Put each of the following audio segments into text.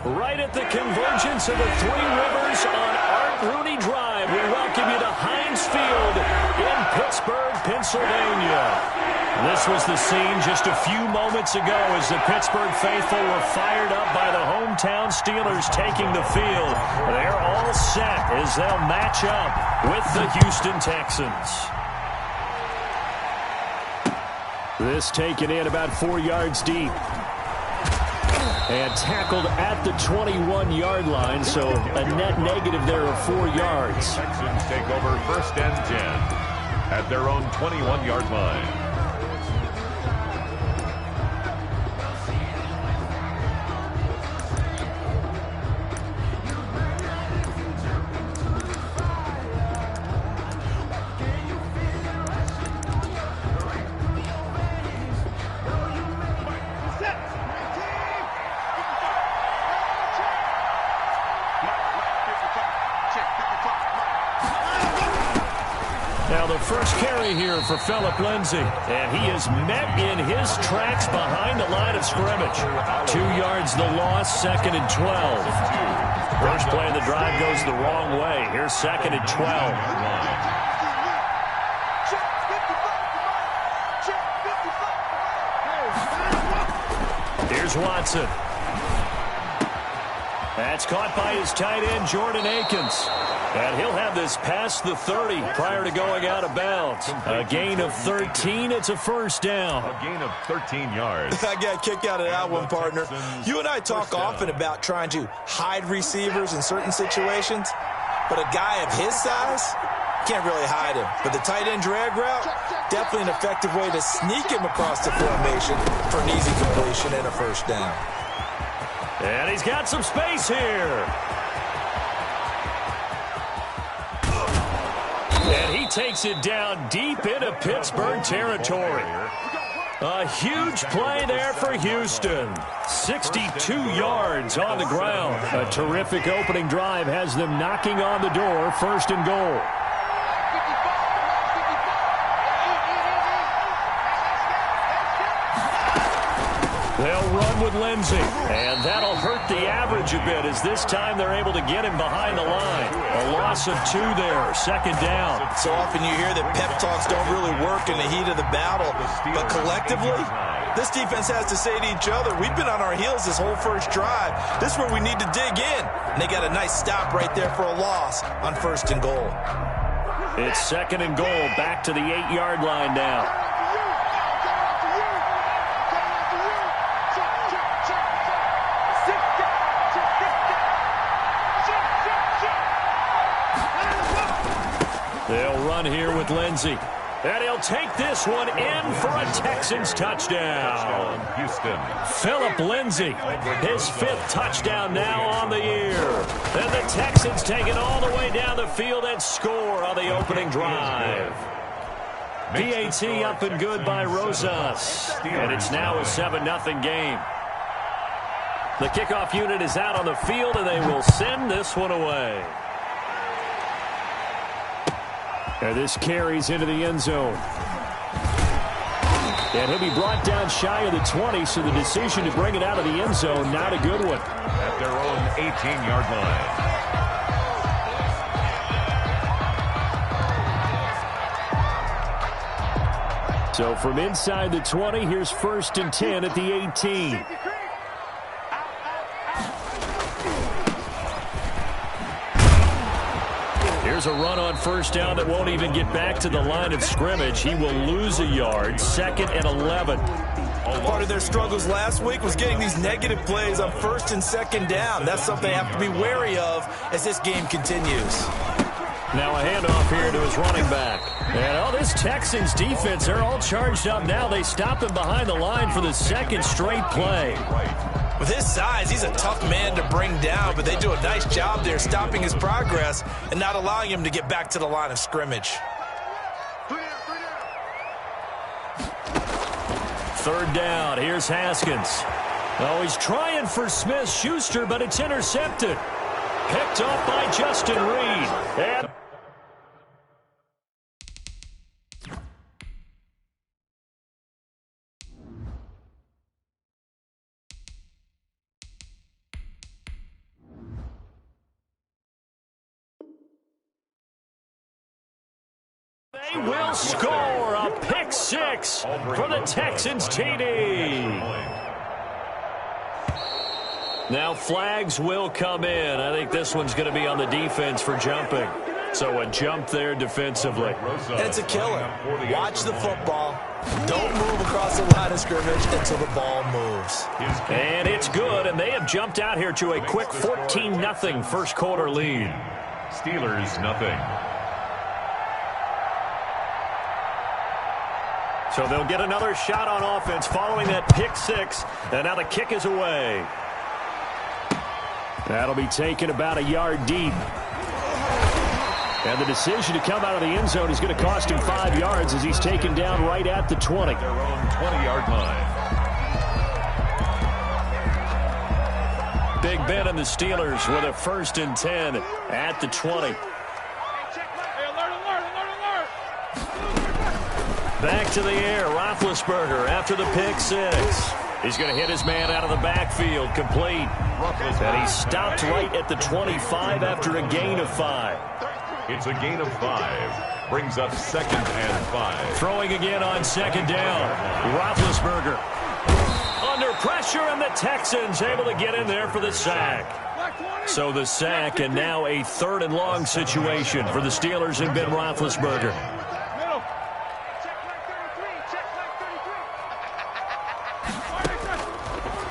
Right at the convergence of the Three Rivers on Art Rooney Drive, we welcome you to Heinz Field in Pittsburgh, Pennsylvania. This was the scene just a few moments ago as the Pittsburgh faithful were fired up by the hometown Steelers taking the field. They're all set as they'll match up with the Houston Texans. This taken in about 4 yards deep. And tackled at the 21-yard line, so a net negative there of 4 yards. Texans take over 1st and 10 at their own 21-yard line. Now the first carry here for Phillip Lindsay, and he is met in his tracks behind the line of scrimmage. 2 yards the loss, 2nd and 12. First play of the drive goes the wrong way. Here's 2nd and 12. Here's Watson. That's caught by his tight end, Jordan Akins. And he'll have this past the 30 prior to going out of bounds. A gain of 13. It's a first down. A gain of 13 yards. I got a kick out of that one, partner. You and I talk often about trying to hide receivers in certain situations, but a guy of his size can't really hide him. But the tight end drag route, definitely an effective way to sneak him across the formation for an easy completion and a first down. And he's got some space here. And he takes it down deep into Pittsburgh territory. A huge play there for Houston. 62 yards on the ground. A terrific opening drive has them knocking on the door, 1st and goal. They'll run with Lindsay, and that'll hurt the average a bit as this time they're able to get him behind the line. A loss of 2 there, 2nd down. So often you hear that pep talks don't really work in the heat of the battle, but collectively, this defense has to say to each other, we've been on our heels this whole first drive. This is where we need to dig in. And they got a nice stop right there for a loss on 1st and goal. It's 2nd and goal, back to the 8-yard line now. They'll run here with Lindsay. And he'll take this one in for a Texans touchdown. Houston. Phillip Lindsay, his 5th touchdown now on the year. And the Texans take it all the way down the field and score on the opening drive. PAT up and good by Rosas. And it's now a 7-0 game. The kickoff unit is out on the field, and they will send this one away. And this carries into the end zone. And he'll be brought down shy of the 20, so the decision to bring it out of the end zone, not a good one. At their own 18-yard line. So from inside the 20, here's 1st and 10 at the 18. Here's a run on 1st down that won't even get back to the line of scrimmage. He will lose a yard, 2nd and 11. Part of their struggles last week was getting these negative plays on 1st and 2nd down. That's something they have to be wary of as this game continues. Now a handoff here to his running back. And this Texans defense, they're all charged up now. They stop him behind the line for the 2nd straight play. With his size, he's a tough man to bring down, but they do a nice job there stopping his progress and not allowing him to get back to the line of scrimmage. 3rd down. Here's Haskins. Oh, he's trying for Smith-Schuster, but it's intercepted. Picked off by Justin Reed. And They will score a pick six for the Texans TD. Now flags will come in. I think this one's going to be on the defense for jumping. So a jump there defensively. And it's a killer. Watch the football. Don't move across the line of scrimmage until the ball moves. And it's good, and they have jumped out here to a quick 14-0 first quarter lead. Steelers, nothing. So they'll get another shot on offense following that pick six, and now the kick is away. That'll be taken about a yard deep. And the decision to come out of the end zone is going to cost him 5 yards as he's taken down right at the 20. Their own 20-yard line. Big Ben and the Steelers with a 1st and 10 at the 20. Back to the air, Roethlisberger after the pick six. He's going to hit his man out of the backfield, complete. And he stopped right at the 25 after a gain of 5. It's a gain of 5. Brings up 2nd and 5. Throwing again on 2nd down. Roethlisberger under pressure, and the Texans able to get in there for the sack. So the sack, and now a 3rd and long situation for the Steelers and Ben Roethlisberger.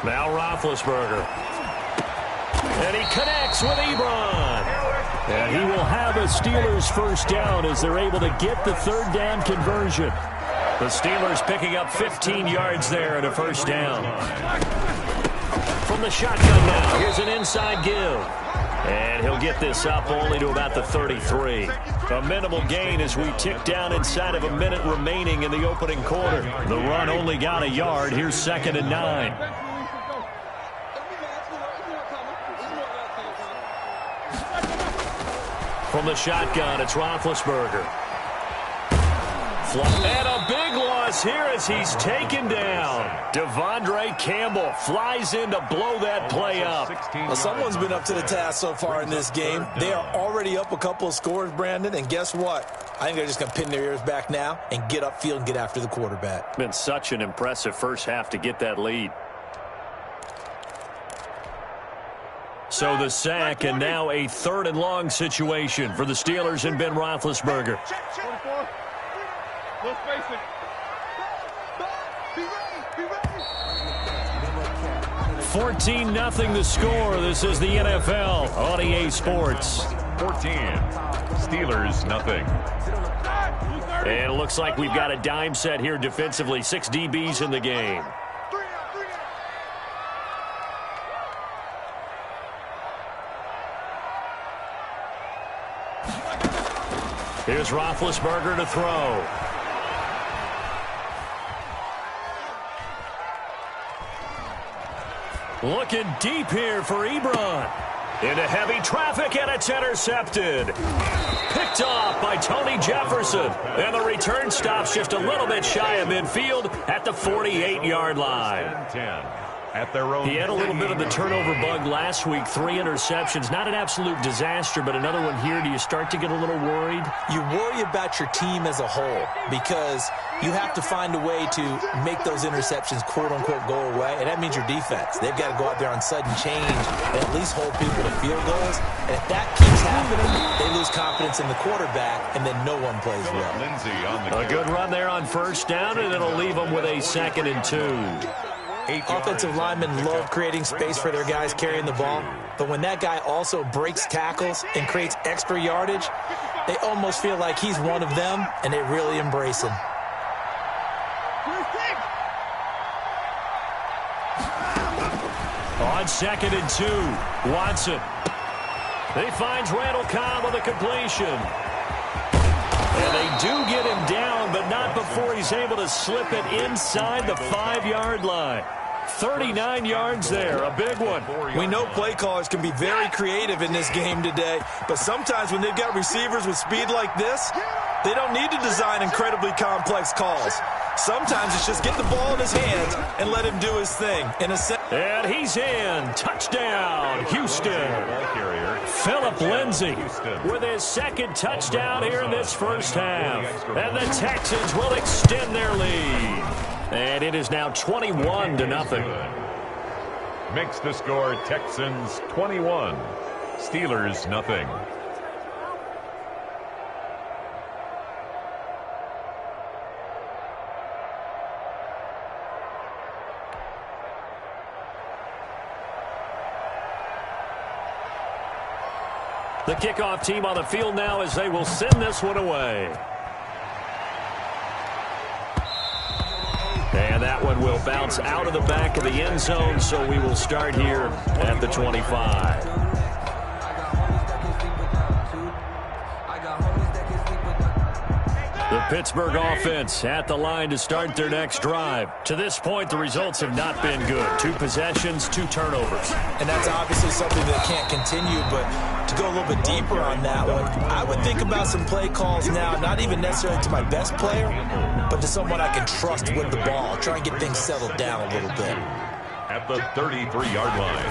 Now Roethlisberger. And he connects with Ebron. And he will have a Steelers 1st down as they're able to get the 3rd down conversion. The Steelers picking up 15 yards there at a 1st down. From the shotgun now, here's an inside give. And he'll get this up only to about the 33. A minimal gain as we tick down inside of a minute remaining in the opening quarter. The run only got a yard. Here's 2nd and 9. From the shotgun, it's Roethlisberger. And a big loss here as he's taken down. Devondre Campbell flies in to blow that play up. Well, someone's been up to the task so far in this game. They are already up a couple of scores, Brandon, and guess what? I think they're just going to pin their ears back now and get upfield and get after the quarterback. Been such an impressive first half to get that lead. So the sack, and now a 3rd and long situation for the Steelers and Ben Roethlisberger. 14-0 the score. This is the NFL on EA Sports. 14. Steelers, nothing. And it looks like we've got a dime set here defensively. 6 DBs in the game. Here's Roethlisberger to throw. Looking deep here for Ebron. Into heavy traffic, and it's intercepted. Picked off by Tony Jefferson. And the return stops just a little bit shy of midfield at the 48-yard line. 10. At their own. He had a little bit of the turnover bug last week. 3 interceptions. Not an absolute disaster, but another one here. Do you start to get a little worried? You worry about your team as a whole because you have to find a way to make those interceptions, quote-unquote, go away, and that means your defense. They've got to go out there on sudden change and at least hold people to field goals. And if that keeps happening, they lose confidence in the quarterback, and then no one plays well. On a good run there on 1st down, and it'll leave them with a 2nd and 2. Offensive linemen love creating space for their guys carrying the ball, but when that guy also breaks tackles and creates extra yardage, they almost feel like he's one of them, and they really embrace him. On 2nd and 2, Watson. He finds Randall Cobb with a completion. And they do get him down, but not before he's able to slip it inside the 5-yard line. 39 yards there, a big one. We know play callers can be very creative in this game today, but sometimes when they've got receivers with speed like this, they don't need to design incredibly complex calls. Sometimes it's just get the ball in his hands and let him do his thing. And he's in. Touchdown, Houston. Philip Lindsay with his second touchdown here in this first half. And the Texans will extend their lead. And it is now 21-0. Makes the score Texans 21, Steelers nothing. The kickoff team on the field now as they will send this one away. And that one will bounce out of the back of the end zone, so we will start here at the 25. The Pittsburgh offense at the line to start their next drive. To this point, the results have not been good. 2 possessions, 2 turnovers. And that's obviously something that can't continue, but to go a little bit deeper on that one, I would think about some play calls now, not even necessarily to my best player, but to someone I can trust with the ball. Try and get things settled down a little bit. At the 33-yard line.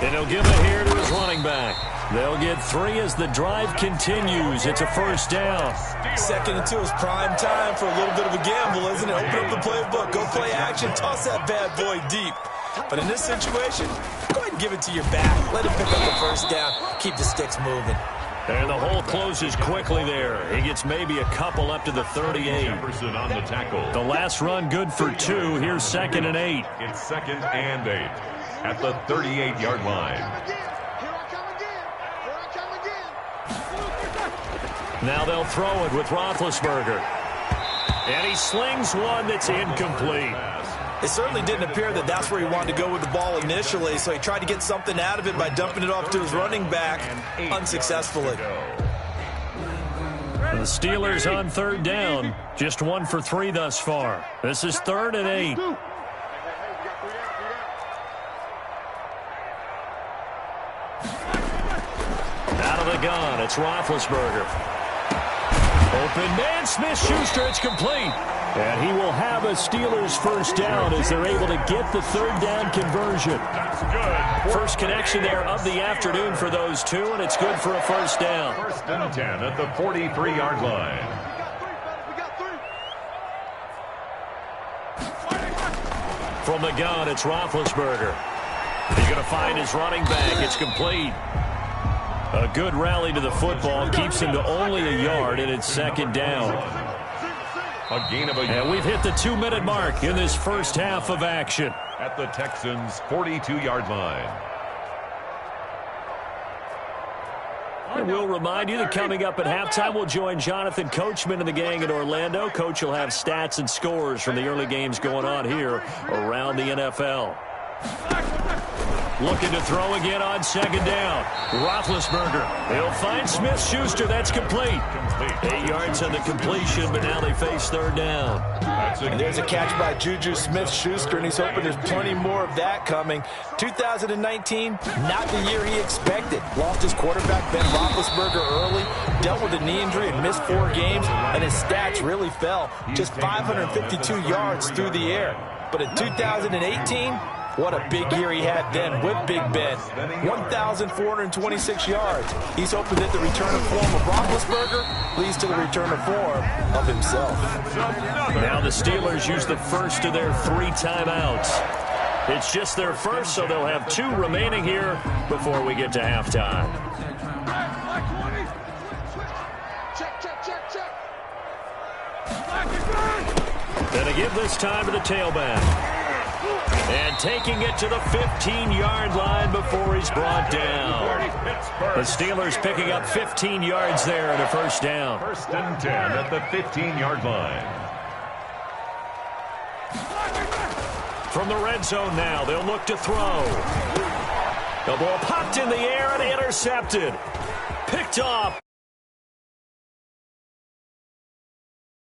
And he'll give it here to his running back. They'll get 3 as the drive continues. It's a first down. 2nd and 2 is prime time for a little bit of a gamble, isn't it? Open up the playbook, go play action, toss that bad boy deep. But in this situation, go ahead and give it to your back. Let him pick up the first down. Keep the sticks moving. And the hole closes quickly there. He gets maybe a couple up to the 38. Jefferson on the tackle. The last run good for 2. Here's 2nd and 8. It's 2nd and 8 at the 38-yard line. Now they'll throw it with Roethlisberger. And he slings one that's incomplete. It certainly didn't appear that that's where he wanted to go with the ball initially, so he tried to get something out of it by dumping it off to his running back unsuccessfully. The Steelers on 3rd down. Just 1 for 3 thus far. This is 3rd and 8. Out of the gun, it's Roethlisberger. Open man, Smith-Schuster, it's complete. And he will have a Steelers first down as they're able to get the 3rd down conversion. That's good. First connection there of the afternoon for those 2, and it's good for a first down. 1st and 10 at the 43-yard line. From the gun, it's Roethlisberger. He's going to find his running back. It's complete. A good rally to the football keeps him to only a yard, and it's 2nd down. A gain of a yard. And we've hit the 2-minute mark in this first half of action. At the Texans' 42-yard line. I will remind you that coming up at halftime, we'll join Jonathan Coachman and the gang in Orlando. Coach will have stats and scores from the early games going on here around the NFL. Looking to throw again on 2nd down. Roethlisberger. He'll find Smith-Schuster. That's complete. 8 yards on the completion, but now they face 3rd down. And there's a catch by Juju Smith-Schuster, and he's hoping there's plenty more of that coming. 2019, not the year he expected. Lost his quarterback, Ben Roethlisberger, early. Dealt with a knee injury and missed 4 games, and his stats really fell. Just 552 yards through the air. But in 2018, what a big year he had then with Big Ben. 1,426 yards. He's hoping that the return of form of Roethlisberger leads to the return of form of himself. Now the Steelers use the first of their 3 timeouts. It's just their first, so they'll have 2 remaining here before we get to halftime. And to give this time to the tailback. And taking it to the 15-yard line before he's brought down. The Steelers picking up 15 yards there and a first down. 1st and 10 at the 15-yard line. From the red zone now, they'll look to throw. The ball popped in the air and intercepted. Picked off.